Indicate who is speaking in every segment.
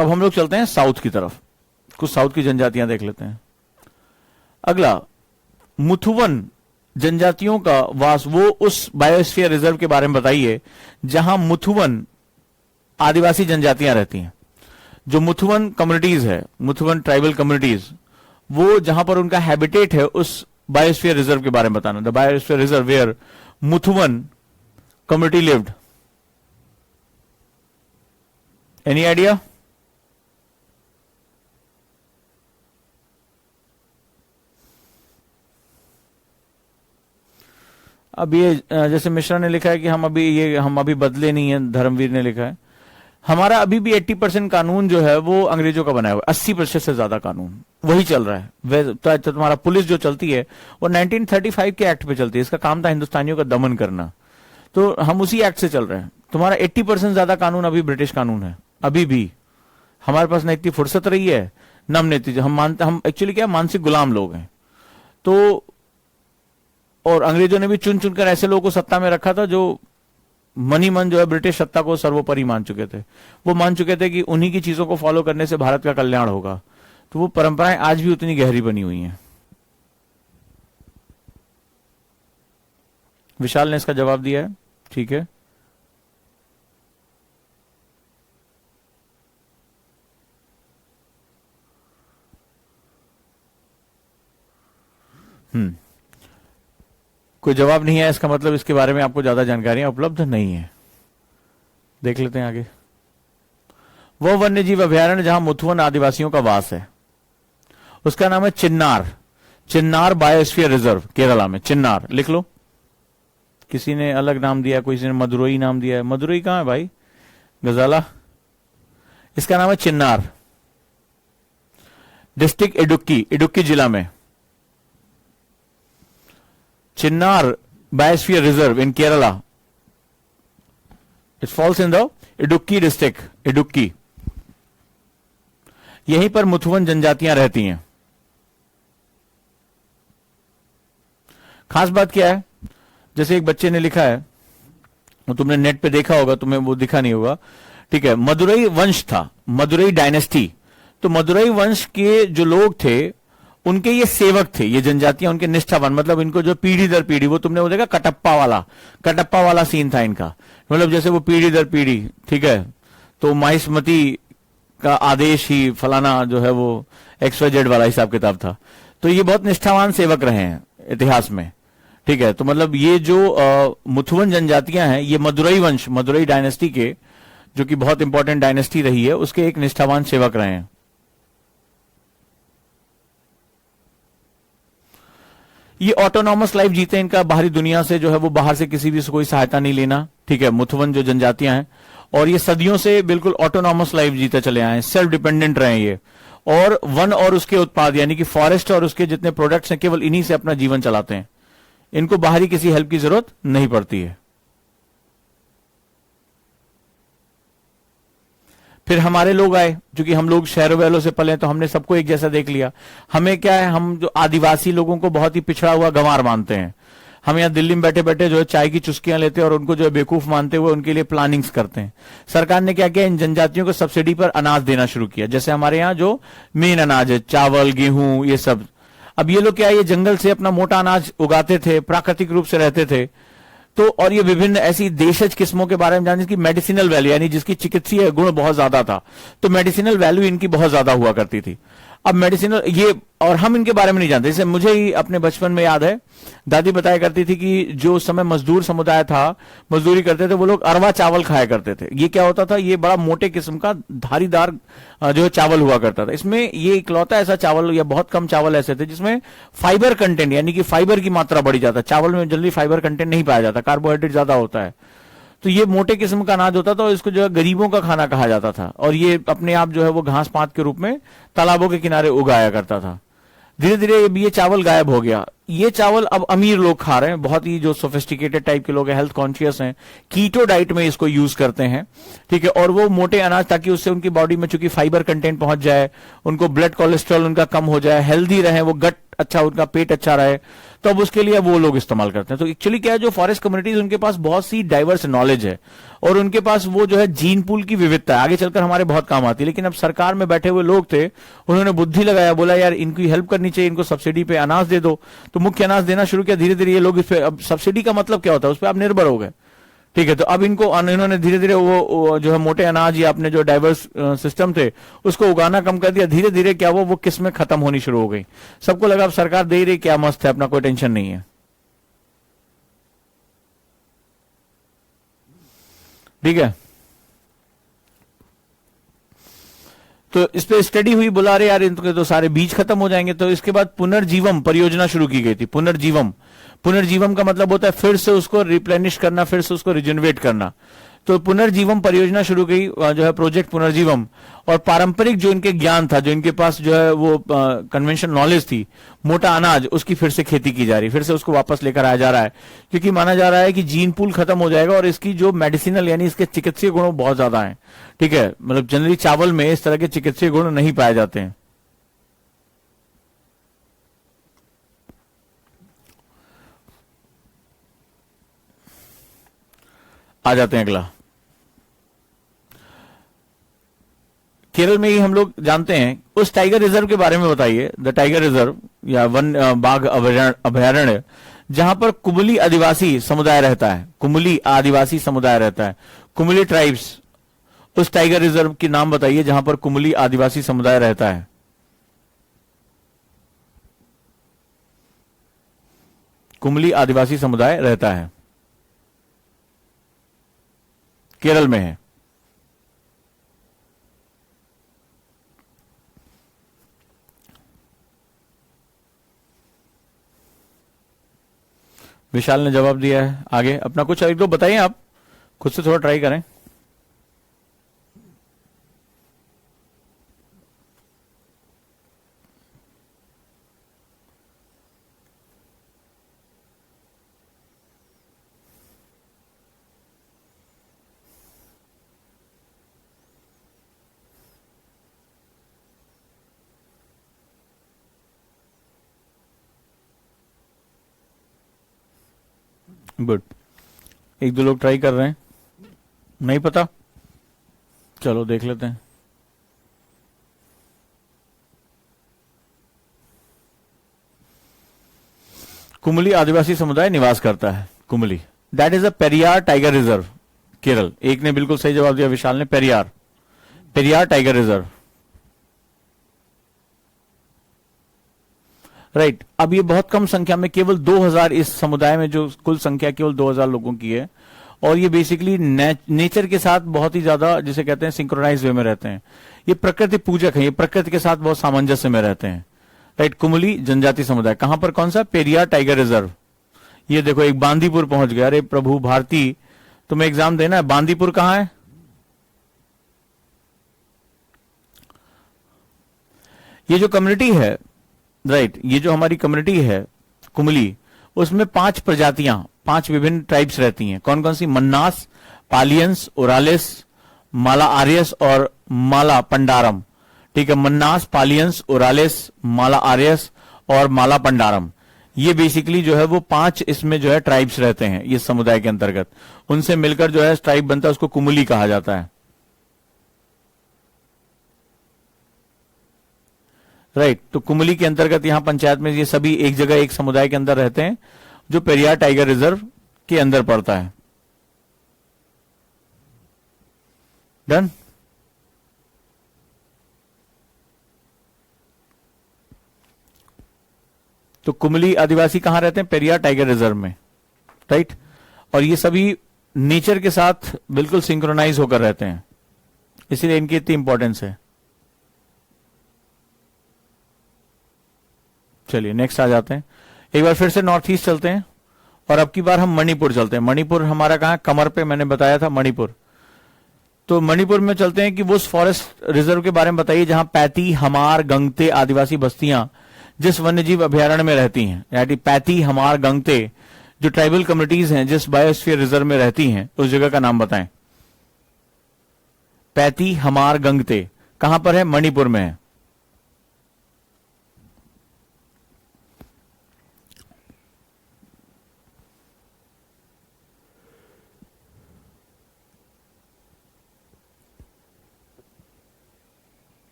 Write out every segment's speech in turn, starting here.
Speaker 1: अब हम लोग चलते हैं साउथ की तरफ, कुछ साउथ की जनजातियां देख लेते हैं। अगला, मुथुवन जनजातियों का वास, वो उस बायोस्फीयर रिजर्व के बारे में बताइए जहां मुथुवन आदिवासी जनजातियां रहती हैं। जो मुथुवन कम्युनिटीज है, मुथुवन ट्राइबल कम्युनिटीज, वो जहां पर उनका हैबिटेट है, उस बायोस्फीयर रिजर्व के बारे में बताना। The biosphere reserve where Muthuvan community lived. Any idea? अब ये जैसे मिश्रा ने लिखा है कि हम अभी बदले नहीं है, धर्मवीर ने लिखा है हमारा अभी भी 80% कानून जो है वो अंग्रेजों का बनाया हुआ है, 80% से ज्यादा कानून वही चल रहा है। तो तुम्हारा पुलिस जो चलती है वो 1935 के एक्ट पे चलती है, इसका काम था हिंदुस्तानियों का दमन करना, तो हम उसी एक्ट से चल रहे हैं। तुम्हारा 80% ज्यादा कानून अभी ब्रिटिश कानून है, अभी भी हमारे पास न इतनी फुर्सत रही है न हमने इतनी, हम एक्चुअली क्या मानसिक गुलाम लोग हैं। तो और अंग्रेजों ने भी चुन चुनकर ऐसे लोगों को सत्ता में रखा था जो मन जो है ब्रिटिश सत्ता को सर्वोपरि मान चुके थे। वो मान चुके थे कि उन्हीं की चीजों को फॉलो करने से भारत का कल्याण होगा। तो वो परंपराएं आज भी उतनी गहरी बनी हुई हैं। विशाल ने इसका जवाब दिया है, ठीक है। कोई जवाब नहीं है, इसका मतलब इसके बारे में आपको ज्यादा जानकारियां उपलब्ध नहीं है। देख लेते हैं आगे। वो वन्य जीव अभयारण्य जहां मुथुवन आदिवासियों का वास है उसका नाम है चिन्नार। चिन्नार बायोस्फीयर रिजर्व, केरला में। चिन्नार लिख लो। किसी ने अलग नाम दिया, किसी ने मदुरई नाम दिया है। मदुरई कहां है भाई? गजाला। इसका नाम है चिन्नार, डिस्ट्रिक्ट इडुक्की, इडुक्की जिला में। Chinnar biosphere reserve in Kerala, it falls in the Idukki district, Idukki. यहीं पर मुथुवन जनजातियां रहती हैं। खास बात क्या है, जैसे एक बच्चे ने लिखा है, वो तुमने नेट पे देखा होगा, तुम्हें वो दिखा नहीं होगा, ठीक है। मदुरई वंश था, मदुरई डायनेस्टी। तो मदुरई वंश के जो लोग थे उनके ये सेवक थे, ये जनजातियां उनके निष्ठावान, मतलब इनको जो पीढ़ी दर पीढ़ी, वो तुमने वो देखा कटप्पा वाला सीन था इनका, मतलब जैसे वो पीढ़ी दर पीढ़ी, ठीक है। तो माहिष्मती का आदेश ही फलाना जो है वो XYZ वाला हिसाब किताब था। तो ये बहुत निष्ठावान सेवक रहे हैं इतिहास में, ठीक है। तो मतलब ये जो मुथुवन जनजातियां हैं, ये मदुरई वंश, मदुरई डायनेस्टी के, जो कि बहुत इंपॉर्टेंट डायनेस्टी रही है, उसके एक निष्ठावान सेवक रहे हैं। ये ऑटोनॉमस लाइफ जीते, इनका बाहरी दुनिया से जो है वो बाहर से किसी भी से कोई सहायता नहीं लेना, ठीक है। मुथुवन जो जनजातियां हैं, और ये सदियों से बिल्कुल ऑटोनॉमस लाइफ जीते चले आए हैं, सेल्फ डिपेंडेंट रहे ये, और वन और उसके उत्पाद यानी कि फॉरेस्ट और उसके जितने प्रोडक्ट्स हैं केवल इन्हीं से अपना जीवन चलाते हैं। इनको बाहरी किसी हेल्प की जरूरत नहीं पड़ती है। फिर हमारे लोग आए, क्योंकि हम लोग शहरों वहरों से पले, तो हमने सबको एक जैसा देख लिया। हमें क्या है, हम जो आदिवासी लोगों को बहुत ही पिछड़ा हुआ गंवार मानते हैं। हम यहाँ दिल्ली में बैठे बैठे जो है चाय की चुस्कियां लेते हैं और उनको जो है बेवकूफ मानते हुए उनके लिए प्लानिंग्स करते हैं। सरकार ने क्या किया, इन जनजातियों को सब्सिडी पर अनाज देना शुरू किया। जैसे हमारे यहाँ जो मेन अनाज है, चावल, गेहूं, ये सब। अब ये लोग क्या है, ये जंगल से अपना मोटा अनाज उगाते थे, प्राकृतिक रूप से रहते थे। तो और ये विभिन्न ऐसी देशज किस्मों के बारे में जानते, जिसकी मेडिसिनल वैल्यू यानी जिसकी चिकित्सीय गुण बहुत ज्यादा था, तो मेडिसिनल वैल्यू इनकी बहुत ज्यादा हुआ करती थी। अब मेडिसिनल ये, और हम इनके बारे में नहीं जानते। जैसे मुझे ही अपने बचपन में याद है, दादी बताया करती थी कि जो समय मजदूर समुदाय था, मजदूरी करते थे, वो लोग अरवा चावल खाया करते थे। ये क्या होता था, ये बड़ा मोटे किस्म का धारीदार जो है चावल हुआ करता था। इसमें ये इकलौता ऐसा चावल या बहुत कम चावल ऐसे थे जिसमें फाइबर कंटेंट यानी कि फाइबर की मात्रा बढ़ी जाता। चावल में जल्दी फाइबर कंटेंट नहीं पाया जाता, कार्बोहाइड्रेट ज्यादा होता है। तो ये मोटे किस्म का अनाज होता था और इसको जो है गरीबों का खाना कहा जाता था। और ये अपने आप जो है वो घास पात के रूप में तालाबों के किनारे उगाया करता था। धीरे धीरे ये चावल गायब हो गया। ये चावल अब अमीर लोग खा रहे हैं, बहुत ही जो सोफिस्टिकेटेड टाइप के लोग हैं, हेल्थ कॉन्शियस हैं, कीटो डाइट में इसको यूज करते हैं, ठीक है। और वो मोटे अनाज, ताकि उससे उनकी बॉडी में चूंकि फाइबर कंटेंट पहुंच जाए, उनको ब्लड कोलेस्ट्रॉल उनका कम हो जाए, हेल्दी रहे, वो गट अच्छा, उनका पेट अच्छा रहे, तो अब उसके लिए वो लोग इस्तेमाल करते हैं। तो एक्चुअली क्या है, जो फॉरेस्ट कम्युनिटीज उनके पास बहुत सी डाइवर्स नॉलेज है और उनके पास वो जो है जीन पूल की विविधता है, आगे चलकर हमारे बहुत काम आती है। लेकिन अब सरकार में बैठे हुए लोग थे, उन्होंने बुद्धि लगाया, बोला यार इनकी हेल्प करनी चाहिए, इनको सब्सिडी पे अनाज दे दो, तो मुख्य अनाज देना शुरू किया। धीरे धीरे ये लोग इस पे, अब सब्सिडी का मतलब क्या होता है, उस पर आप निर्भर हो गए। ठीक है, तो अब इनको इन्होंने धीरे धीरे वो जो है मोटे अनाज या अपने जो डाइवर्स सिस्टम थे उसको उगाना कम कर दिया। धीरे धीरे क्या वो किस्में खत्म होनी शुरू हो गई। सबको लगा अब सरकार दे ही रही, क्या मस्त है, अपना कोई टेंशन नहीं है। ठीक है, तो इस पे स्टडी हुई, बुला रहे यार इनके तो सारे बीज खत्म हो जाएंगे। तो इसके बाद पुनर्जीवम परियोजना शुरू की गई थी। पुनर्जीवम, पुनर्जीवम का मतलब होता है फिर से उसको रिप्लेनिश करना, फिर से उसको रिजेनरेट करना। तो पुनर्जीवम परियोजना शुरू की, जो है प्रोजेक्ट पुनर्जीवम। और पारंपरिक जो इनके ज्ञान था, जो इनके पास जो है वो कन्वेंशन नॉलेज थी, मोटा अनाज, उसकी फिर से खेती की जा रही, फिर से उसको वापस लेकर आया जा रहा है, क्योंकि माना जा रहा है कि जीन पूल खत्म हो जाएगा और इसकी जो मेडिसिनल यानी इसके चिकित्सीय गुण बहुत ज्यादा है। ठीक है, मतलब जनरली चावल में इस तरह के चिकित्सीय गुण नहीं पाए जाते हैं। आ जाते हैं अगला। केरल में ही हम लोग जानते हैं, उस टाइगर रिजर्व के बारे में बताइए, द टाइगर रिजर्व या वन बाघ अभयारण्य, जहां पर कुमली आदिवासी समुदाय रहता है। कुमली आदिवासी समुदाय रहता है, कुमली ट्राइब्स। उस टाइगर रिजर्व की नाम बताइए जहां पर कुमली आदिवासी समुदाय रहता है। कुमली आदिवासी समुदाय रहता है, केरल में है। विशाल ने जवाब दिया है। आगे अपना कुछ एक दो बताइए, आप खुद से थोड़ा ट्राई करें। गुड, एक दो लोग ट्राई कर रहे हैं। नहीं पता, चलो देख लेते हैं। कुमली आदिवासी समुदाय निवास करता है, Kumily. That is a Periyar tiger reserve, Kerala. एक ने बिल्कुल सही जवाब दिया, विशाल ने, Periyar, Periyar tiger reserve. Right, अब ये बहुत कम संख्या में, केवल 2000 इस समुदाय में, जो कुल संख्या केवल 2000 लोगों की है। और ये बेसिकली नेचर के साथ बहुत ही ज्यादा, जिसे कहते हैं, सिंक्रोनाइज वे में रहते हैं। ये प्रकृति पूजक है, ये प्रकृति के साथ बहुत सामंजस्य में रहते हैं। राइट, कुमली जनजाति समुदाय कहां पर, कौन सा, पेरियार टाइगर रिजर्व। ये देखो एक बांदीपुर पहुंच गया। अरे प्रभु भारती, तुम्हें एग्जाम देना है। बांदीपुर कहां है, ये जो कम्युनिटी है, राइट, ये जो हमारी कम्युनिटी है कुमली, उसमें 5 प्रजातियां, 5 विभिन्न ट्राइब्स रहती हैं। कौन कौन सी, मन्नास, पालियंस, ओरालिस, माला आर्यस और माला पंडारम। ठीक है, मन्नास, पालियंस, ओरालिस, माला आर्यस और माला पंडारम, ये बेसिकली जो है वो 5 इसमें जो है ट्राइब्स रहते हैं इस समुदाय के अंतर्गत। उनसे मिलकर जो है ट्राइब बनता है, उसको कुमली कहा जाता है। राइट, तो कुमली के अंतर्गत यहां पंचायत में ये सभी एक जगह एक समुदाय के अंदर रहते हैं, जो पेरियार टाइगर रिजर्व के अंदर पड़ता है। डन। तो कुमली आदिवासी कहां रहते हैं, पेरियार टाइगर रिजर्व में। राइट, और ये सभी नेचर के साथ बिल्कुल सिंक्रोनाइज होकर रहते हैं, इसीलिए इनकी इतनी इंपॉर्टेंस है। चलिए नेक्स्ट आ जाते हैं। एक बार फिर से नॉर्थ ईस्ट चलते हैं और अब की बार हम मणिपुर चलते हैं। मणिपुर हमारा कहां, कमर पे, मैंने बताया था मणिपुर। तो मणिपुर में चलते हैं कि वो उस फॉरेस्ट रिजर्व के बारे में बताइए जहां पैती, हमार, गंगते आदिवासी बस्तियां जिस वन्यजीव अभयारण्य में रहती हैं। यानी पैती, हमार, गंगते जो ट्राइबल कम्युनिटीज हैं जिस बायोस्फीयर रिजर्व में रहती हैं, उस जगह का नाम बताएं। पैती, हमार, गंगते कहां पर है, मणिपुर में है।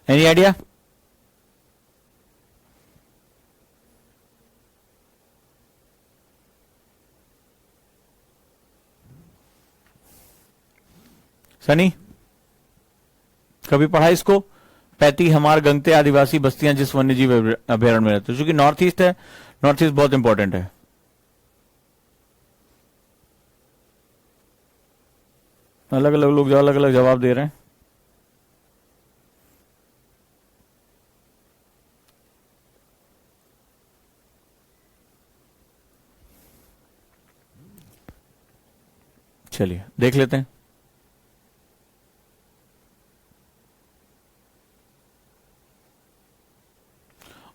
Speaker 1: Any idea? सनी, कभी पढ़ा इसको? पैती, हमार, गंगते आदिवासी बस्तियां जिस वन्य जीव अभ्यारण्य में रहते हैं, क्योंकि नॉर्थ ईस्ट है, नॉर्थ ईस्ट बहुत इंपॉर्टेंट है। अलग अलग लोग जो अलग अलग जवाब दे रहे हैं। चलिए देख लेते हैं।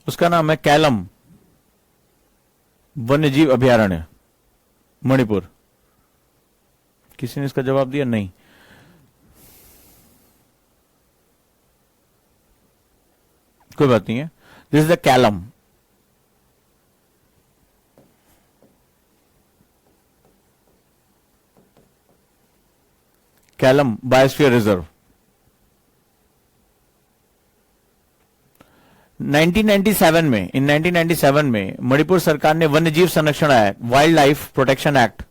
Speaker 1: उसका नाम है कैलम वन्यजीव अभयारण्य, मणिपुर। किसी ने इसका जवाब दिया? नहीं। कोई बात नहीं है। This is the Callum. Callum biosphere reserve 1997 में, इन 1997 में मणिपुर सरकार ने वन्यजीव संरक्षण act, wild life protection act,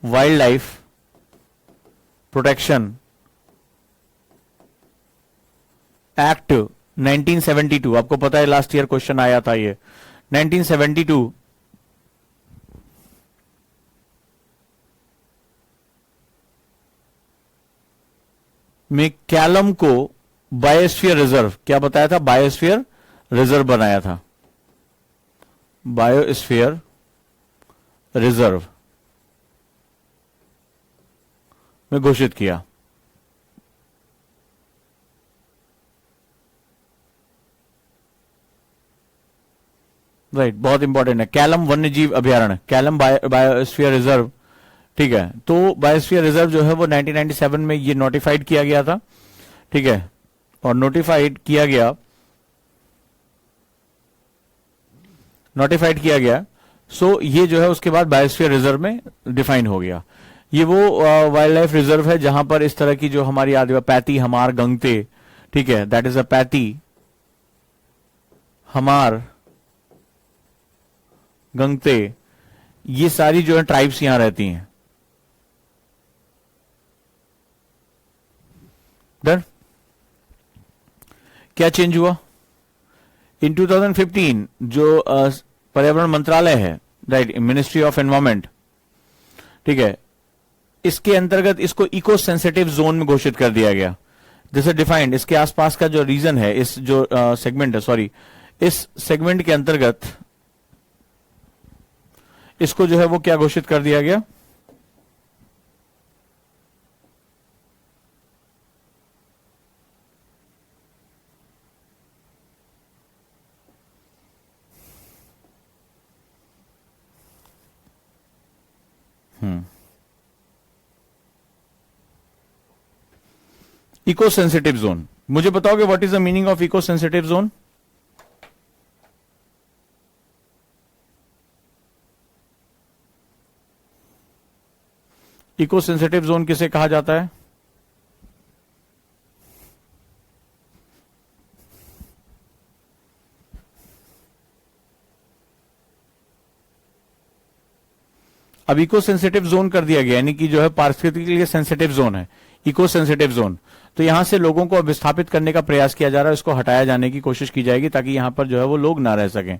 Speaker 1: wild life protection act 1972, आपको पता है लास्ट ईयर क्वेश्चन आया था ये, 1972 में कैलम को बायोस्फीयर रिजर्व, क्या बताया था? बायोस्फीयर रिजर्व बनाया था, बायोस्फीयर रिजर्व में घोषित किया। राइट, बहुत इंपॉर्टेंट है। कैलम वन्यजीव अभयारण्य, कैलम बायोस्फीयर रिजर्व, ठीक है। तो बायोस्फीयर रिजर्व जो है वो 1997 में ये नोटिफाइड किया गया था, ठीक है। और नोटिफाइड किया गया, सो ये जो है उसके बाद बायोस्फीयर रिजर्व में डिफाइन हो गया। ये वो वाइल्ड लाइफ रिजर्व है जहां पर इस तरह की जो हमारी आदिवासी पैती, हमार, गंगते, ठीक है, दैट इज अ पैती, हमार, गंगते, ये सारी जो है ट्राइब्स यहां रहती हैं। डन? क्या चेंज हुआ? इन 2015 जो पर्यावरण मंत्रालय है, राइट, मिनिस्ट्री ऑफ एनवायरमेंट, ठीक है, इसके अंतर्गत इसको इको सेंसिटिव जोन में घोषित कर दिया गया। जैसे डिफाइंड, इसके आसपास का जो रीजन है, इस जो सेगमेंट है, सॉरी, इस सेगमेंट के अंतर्गत इसको जो है वो क्या घोषित कर दिया गया? Eco sensitive zone. मुझे बताओगे what is the meaning of eco sensitive zone? Eco sensitive zone किसे कहा जाता है? अब इको सेंसिटिव जोन कर दिया गया, यानी कि जो है पारिस्थितिकी के लिए सेंसिटिव जोन है, इको सेंसिटिव जोन। तो यहां से लोगों को विस्थापित करने का प्रयास किया जा रहा है, इसको हटाया जाने की कोशिश की जाएगी ताकि यहां पर जो है वो लोग ना रह सकें।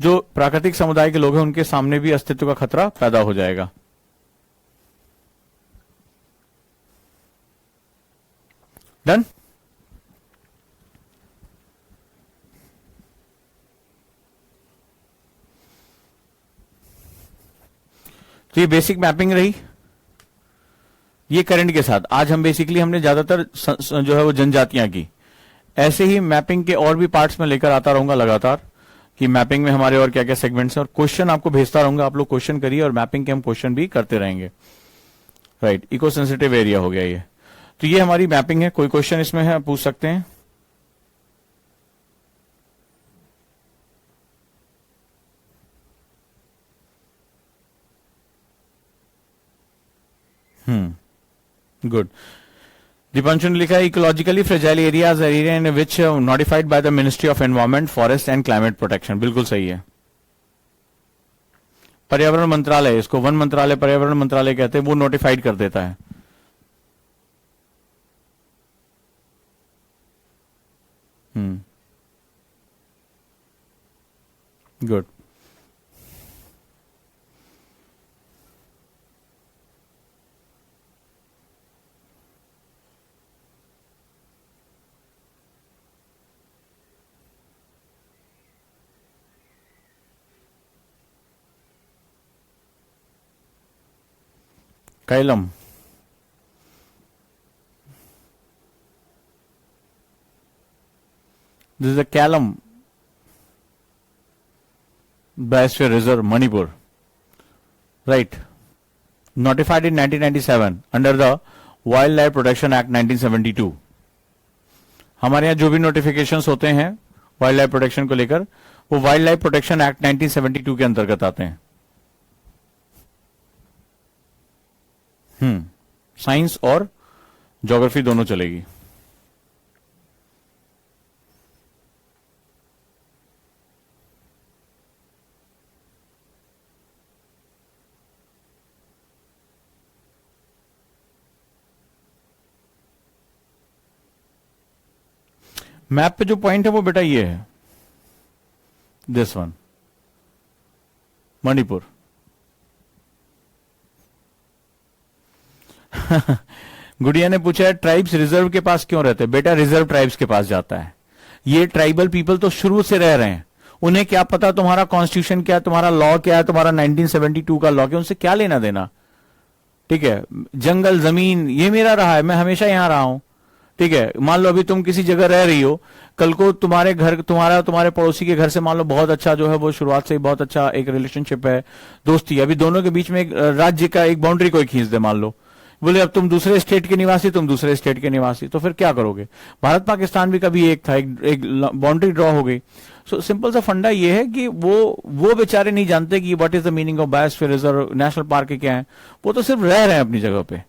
Speaker 1: जो प्राकृतिक समुदाय के लोग हैं उनके सामने भी अस्तित्व का खतरा पैदा हो जाएगा। डन? तो ये बेसिक मैपिंग रही, ये करंट के साथ। आज हम बेसिकली हमने ज्यादातर जो है वो जनजातियां की। ऐसे ही मैपिंग के और भी पार्ट्स में लेकर आता रहूंगा लगातार कि मैपिंग में हमारे और क्या क्या सेगमेंट्स हैं, और क्वेश्चन आपको भेजता रहूंगा, आप लोग क्वेश्चन करिए और मैपिंग के हम क्वेश्चन भी करते रहेंगे। राइट, इको सेंसिटिव एरिया हो गया ये। तो ये हमारी मैपिंग है। कोई क्वेश्चन इसमें है, पूछ सकते हैं। गुड। दीपांशु ने लिखा है ecologically fragile areas area in which notified by the ministry of environment forest and climate protection. बिल्कुल सही है। पर्यावरण मंत्रालय, इसको वन मंत्रालय पर्यावरण मंत्रालय कहते हैं, वो नोटिफाइड कर देता है। Good. Callum, this is a Callum biosphere reserve Manipur, right, notified in 1997 under the wild life protection act 1972। हमारे यहां जो भी नोटिफिकेशंस होते हैं वाइल्ड लाइफ प्रोटेक्शन को लेकर, वो वाइल्ड लाइफ प्रोटेक्शन एक्ट 1972 के अंतर्गत आते हैं। साइंस और ज्योग्राफी दोनों चलेगी। मैप पे जो पॉइंट है वो बेटा ये है, दिस वन, मणिपुर। गुड़िया ने पूछा है ट्राइब्स रिजर्व के पास क्यों रहते हैं? बेटा रिजर्व ट्राइब्स के पास जाता है। ये ट्राइबल पीपल तो शुरू से रह रहे हैं, उन्हें क्या पता तुम्हारा कॉन्स्टिट्यूशन क्या है, तुम्हारा लॉ क्या है, तुम्हारा 1972 का लॉ क्या, उनसे क्या लेना देना। ठीक है, जंगल जमीन ये मेरा रहा है, मैं हमेशा यहां रहा हूं। ठीक है, मान लो अभी तुम किसी जगह रह रही हो, कल को तुम्हारे घर तुम्हारे पड़ोसी के घर से मान लो बहुत अच्छा जो है वो शुरुआत से ही बहुत अच्छा एक रिलेशनशिप है, दोस्ती, अभी दोनों के बीच में एक राज्य का एक बाउंड्री कोई खींच दे, मान लो बोले अब तुम दूसरे स्टेट के निवासी, तुम दूसरे स्टेट के निवासी, तो फिर क्या करोगे? भारत पाकिस्तान भी कभी एक था, एक बाउंड्री ड्रॉ हो गई। सो सिंपल सा फंडा ये है कि वो बेचारे नहीं जानते कि what is the meaning of biosphere reserve, national park क्या है, वो तो सिर्फ रह रहे हैं अपनी जगह पे।